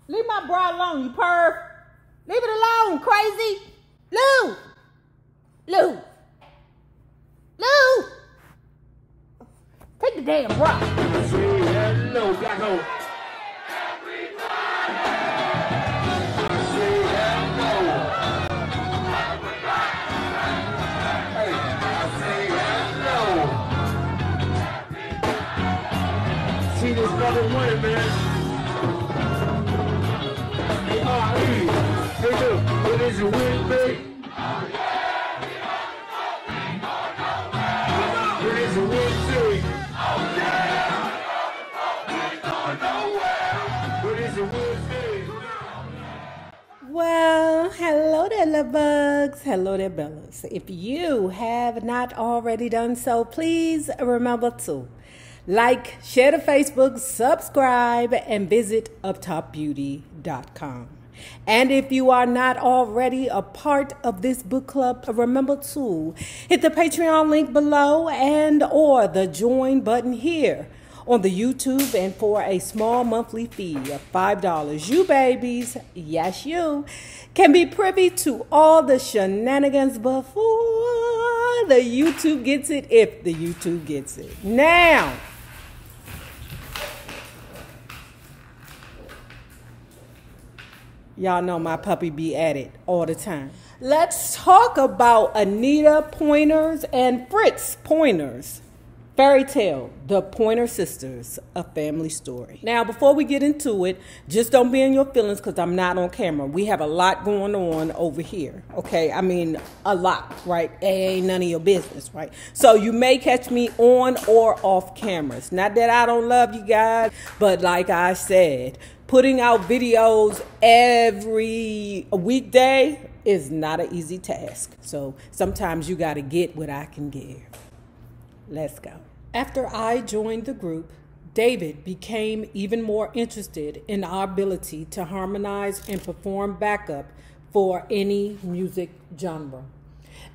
Leave my bra alone, you perv. Leave it alone, crazy. Lou. Lou. Lou. Take the damn bra. Hello, black hole. See this brother winning, man. A-R-E. Hey, look, what is your win, big? Oh, yeah, we don't know. What is your win, big? Oh, yeah, we don't know. What is your win, big? Well, hello there, love bugs. Hello there, bellas. If you have not already done so, please remember to like, share to Facebook, subscribe, and visit uptopbeauty.com. And if you are not already a part of this book club, remember to hit the Patreon link below and or the join button here on the YouTube, and for a small monthly fee of $5, you babies, yes you, can be privy to all the shenanigans before the YouTube gets it, if the YouTube gets it. Now, y'all know my puppy be at it all the time. Let's talk about Anita Pointer's and Fritz Pointer's Fairytale, The Pointer Sisters, A Family Story. Now, before we get into it, just don't be in your feelings because I'm not on camera. We have a lot going on over here, okay? I mean, a lot, right? It ain't none of your business, right? So you may catch me on or off cameras. Not that I don't love you guys, but like I said, putting out videos every weekday is not an easy task. So sometimes you got to get what I can give. Let's go. After I joined the group, David became even more interested in our ability to harmonize and perform backup for any music genre.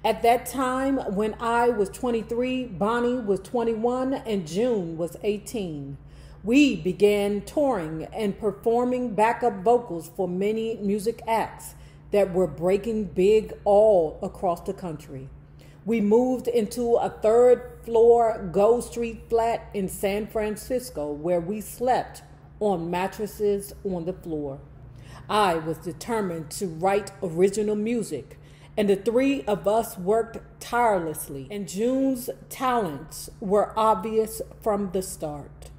At that time, when I was 23, Bonnie was 21, and June was 18. We began touring and performing backup vocals for many music acts that were breaking big all across the country. We moved into a third-floor Gold Street flat in San Francisco where we slept on mattresses on the floor. I was determined to write original music, and the three of us worked tirelessly, and June's talents were obvious from the start.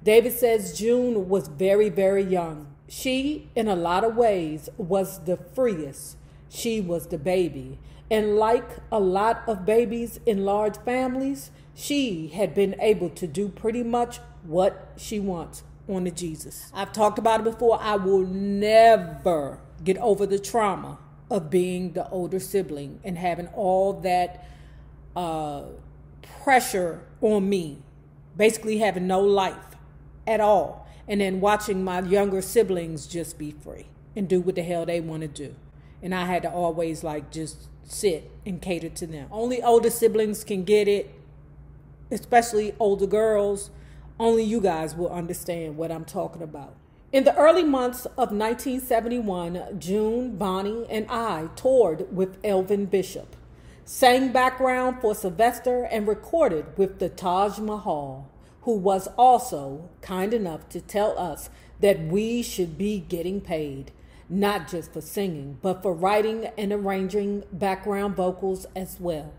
David says June was very, very young. She, in a lot of ways, was the freest. She was the baby. And like a lot of babies in large families, she had been able to do pretty much what she wants on the Jesus. I've talked about it before. I will never get over the trauma of being the older sibling and having all that pressure on me, basically having no life at all, and then watching my younger siblings just be free and do what the hell they want to do. And I had to always just sit and cater to them. Only older siblings can get it, especially older girls. Only you guys will understand what I'm talking about. In the early months of 1971, June, Bonnie, and I toured with Elvin Bishop, sang background for Sylvester, and recorded with the Taj Mahal, who was also kind enough to tell us that we should be getting paid. Not just for singing, but for writing and arranging background vocals as well.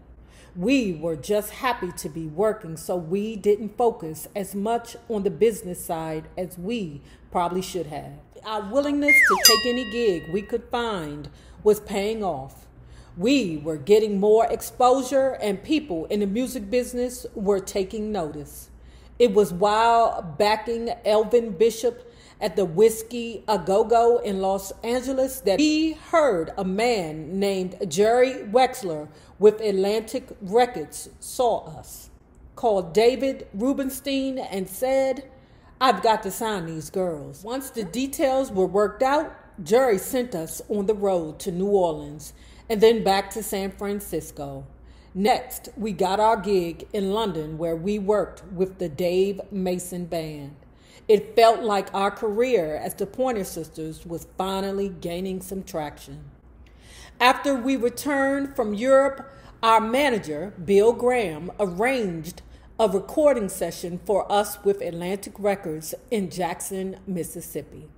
We were just happy to be working, so we didn't focus as much on the business side as we probably should have. Our willingness to take any gig we could find was paying off. We were getting more exposure, and people in the music business were taking notice. It was while backing Elvin Bishop at the Whiskey A Go-Go in Los Angeles that we heard a man named Jerry Wexler with Atlantic Records saw us, called David Rubenstein, and said, "I've got to sign these girls." Once the details were worked out, Jerry sent us on the road to New Orleans and then back to San Francisco. Next, we got our gig in London where we worked with the Dave Mason Band. It felt like our career as the Pointer Sisters was finally gaining some traction. After we returned from Europe, our manager, Bill Graham, arranged a recording session for us with Atlantic Records in Jackson, Mississippi.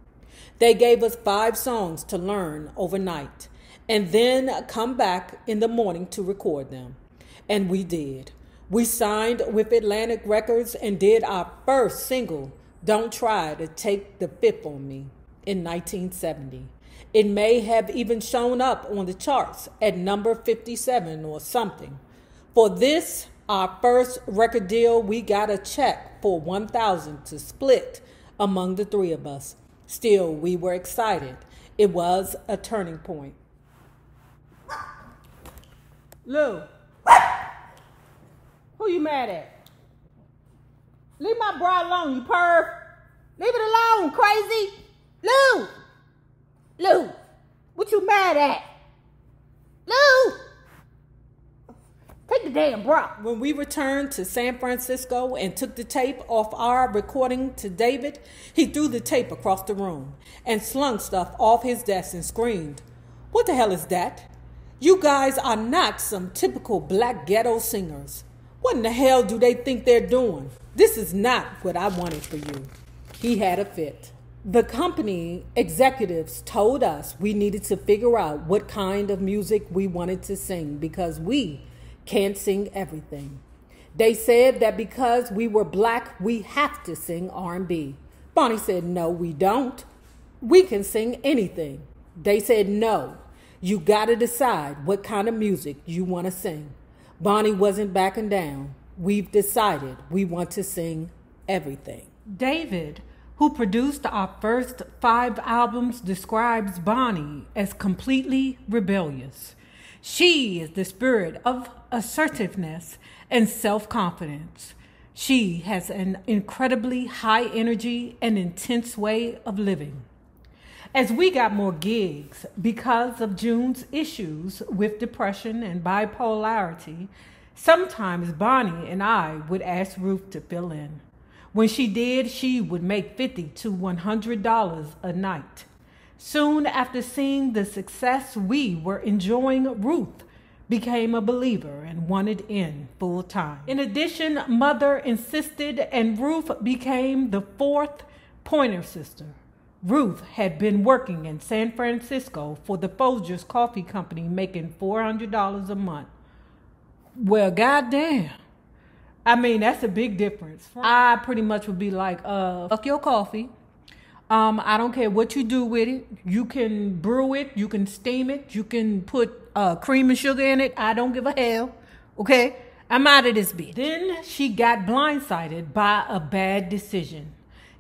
They gave us 5 songs to learn overnight and then come back in the morning to record them. And we did. We signed with Atlantic Records and did our first single, Don't Try to Take the Fifth on Me, in 1970. It may have even shown up on the charts at number 57 or something. For this, our first record deal, we got a check for $1,000 to split among the 3 of us. Still, we were excited. It was a turning point. Lou, who you mad at? Leave my bra alone, you perv. Leave it alone, crazy. Lou, what you mad at? Lou, take the damn bra. When we returned to San Francisco and took the tape off our recording to David, he threw the tape across the room and slung stuff off his desk and screamed, "What the hell is that? You guys are not some typical black ghetto singers. What in the hell do they think they're doing? This is not what I wanted for you." He had a fit. The company executives told us we needed to figure out what kind of music we wanted to sing because we can't sing everything. They said that because we were black, we have to sing R&B. Bonnie said, "No, we don't. We can sing anything." They said, "No, you got to decide what kind of music you want to sing." Bonnie wasn't backing down. We've decided we want to sing everything. David, who produced our first 5 albums, describes Bonnie as completely rebellious. She is the spirit of assertiveness and self-confidence. She has an incredibly high energy and intense way of living. As we got more gigs because of June's issues with depression and bipolarity, sometimes Bonnie and I would ask Ruth to fill in. When she did, she would make $50 to $100 a night. Soon after seeing the success we were enjoying, Ruth became a believer and wanted in full time. In addition, Mother insisted and Ruth became the 4th Pointer sister. Ruth had been working in San Francisco for the Folgers Coffee Company, making $400 a month. Well, goddamn. I mean, that's a big difference. I pretty much would be like, fuck your coffee. I don't care what you do with it. You can brew it. You can steam it. You can put cream and sugar in it. I don't give a hell. Okay? I'm out of this bitch. Then she got blindsided by a bad decision.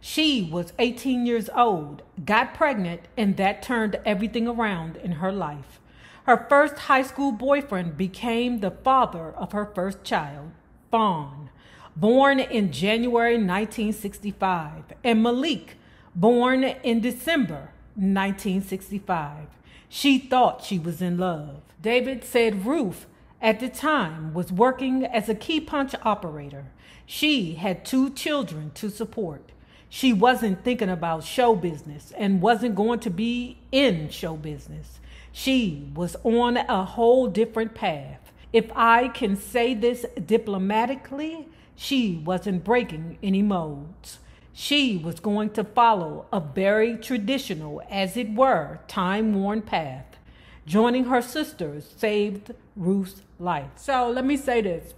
She was 18 years old, got pregnant, and that turned everything around in her life. Her first high school boyfriend became the father of her first child, Fawn, born in January 1965, and Malik, born in December 1965. She thought she was in love. David said Ruth, at the time, was working as a key punch operator. She had 2 children to support. She wasn't thinking about show business and wasn't going to be in show business. She was on a whole different path. If I can say this diplomatically, she wasn't breaking any molds. She was going to follow a very traditional, as it were, time-worn path. Joining her sisters saved Ruth's life. So let me say this.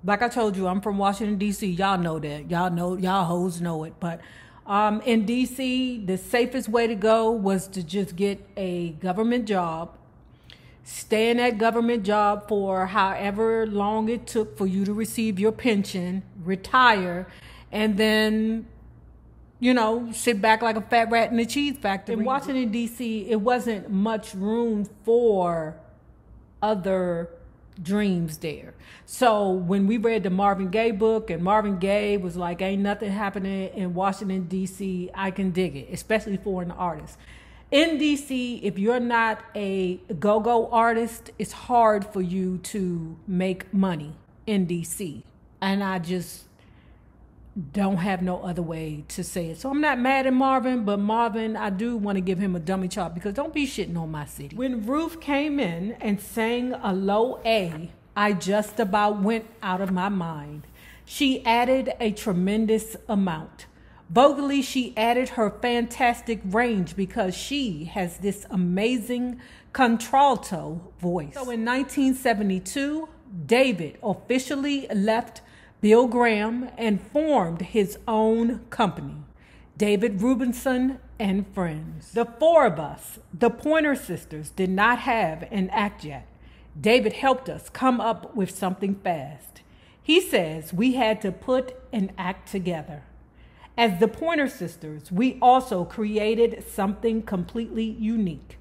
Like I told you, I'm from Washington, D.C. Y'all know that. Y'all hoes know it. But in D.C., the safest way to go was to just get a government job, stay in that government job for however long it took for you to receive your pension, retire, and then, you know, sit back like a fat rat in a cheese factory. In Washington, D.C., it wasn't much room for other dreams there. So when we read the Marvin Gaye book and Marvin Gaye was like, ain't nothing happening in Washington, D.C., I can dig it, especially for an artist. In D.C., if you're not a go-go artist, it's hard for you to make money in D.C. And don't have no other way to say it. So I'm not mad at Marvin, but Marvin, I do want to give him a dummy chop because don't be shitting on my city. When Ruth came in and sang a low A, I just about went out of my mind. She added a tremendous amount. Vocally, she added her fantastic range because she has this amazing contralto voice. So in 1972, David officially left Bill Graham and formed his own company, David Rubinson and Friends. The four of us, the Pointer Sisters, did not have an act yet. David helped us come up with something fast. He says we had to put an act together. As the Pointer Sisters, we also created something completely unique.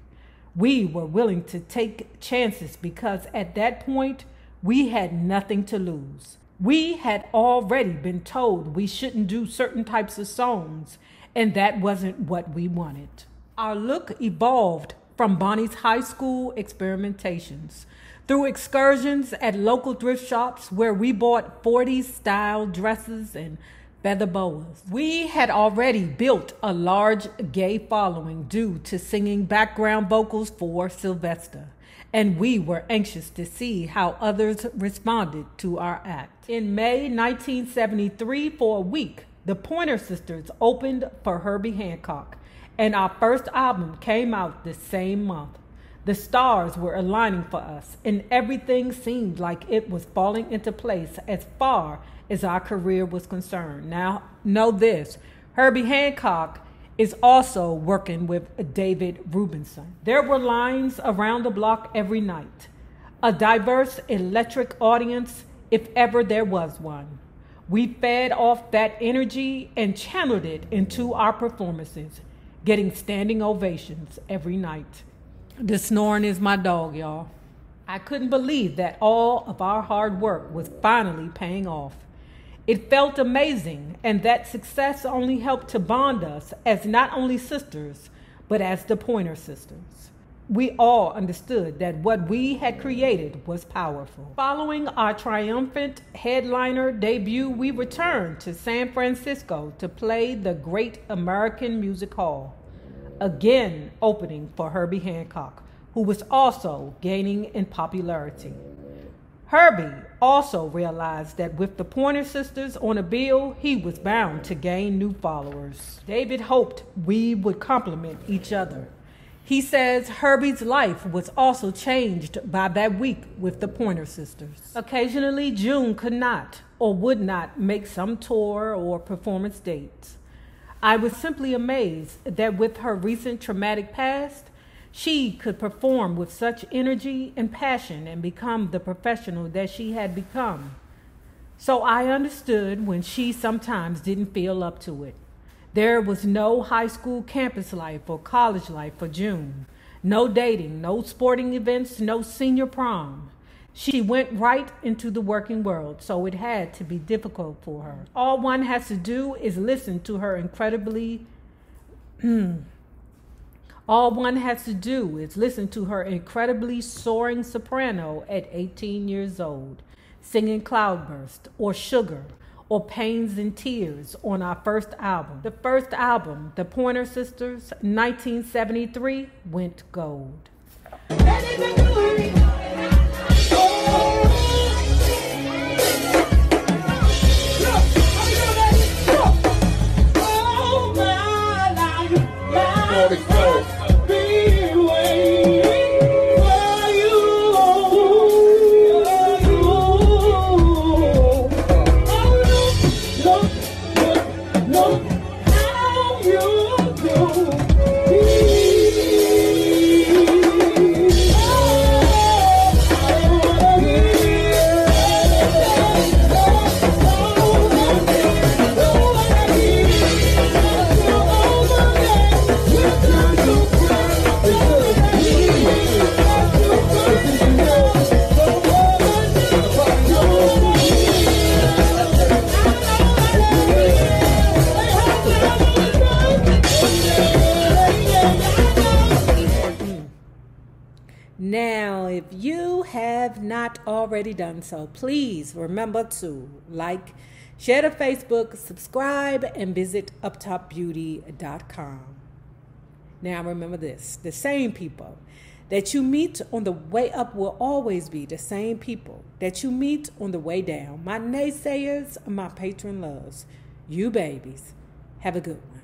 We were willing to take chances because at that point, we had nothing to lose. We had already been told we shouldn't do certain types of songs, and that wasn't what we wanted. Our look evolved from Bonnie's high school experimentations through excursions at local thrift shops where we bought 40s style dresses and feather boas. We had already built a large gay following due to singing background vocals for Sylvester, and we were anxious to see how others responded to our act. In May 1973, for a week, the Pointer Sisters opened for Herbie Hancock, and our first album came out the same month. The stars were aligning for us, and everything seemed like it was falling into place as far as our career was concerned. Now, know this, Herbie Hancock is also working with David Rubinson. There were lines around the block every night, a diverse electric audience if ever there was one. We fed off that energy and channeled it into our performances, getting standing ovations every night. The snoring is my dog, y'all. I couldn't believe that all of our hard work was finally paying off. It felt amazing, and that success only helped to bond us as not only sisters, but as the Pointer Sisters. We all understood that what we had created was powerful. Following our triumphant headliner debut, we returned to San Francisco to play the Great American Music Hall, again opening for Herbie Hancock, who was also gaining in popularity. Herbie also realized that with the Pointer Sisters on a bill, he was bound to gain new followers. David hoped we would complement each other. He says Herbie's life was also changed by that week with the Pointer Sisters. Occasionally, June could not or would not make some tour or performance dates. I was simply amazed that with her recent traumatic past, she could perform with such energy and passion and become the professional that she had become. So I understood when she sometimes didn't feel up to it. There was no high school campus life or college life for June. No dating, no sporting events, no senior prom. She went right into the working world, so it had to be difficult for her. All one has to do is listen to her incredibly soaring soprano at 18 years old, singing Cloudburst or Sugar or Pains and Tears on our first album. The first album, The Pointer Sisters, 1973, went gold. Now, if you have not already done so, please remember to like, Share to Facebook, subscribe, and visit uptopbeauty.com. Now remember this, the same people that you meet on the way up will always be the same people that you meet on the way down. My naysayers, my patron loves. You babies, have a good one.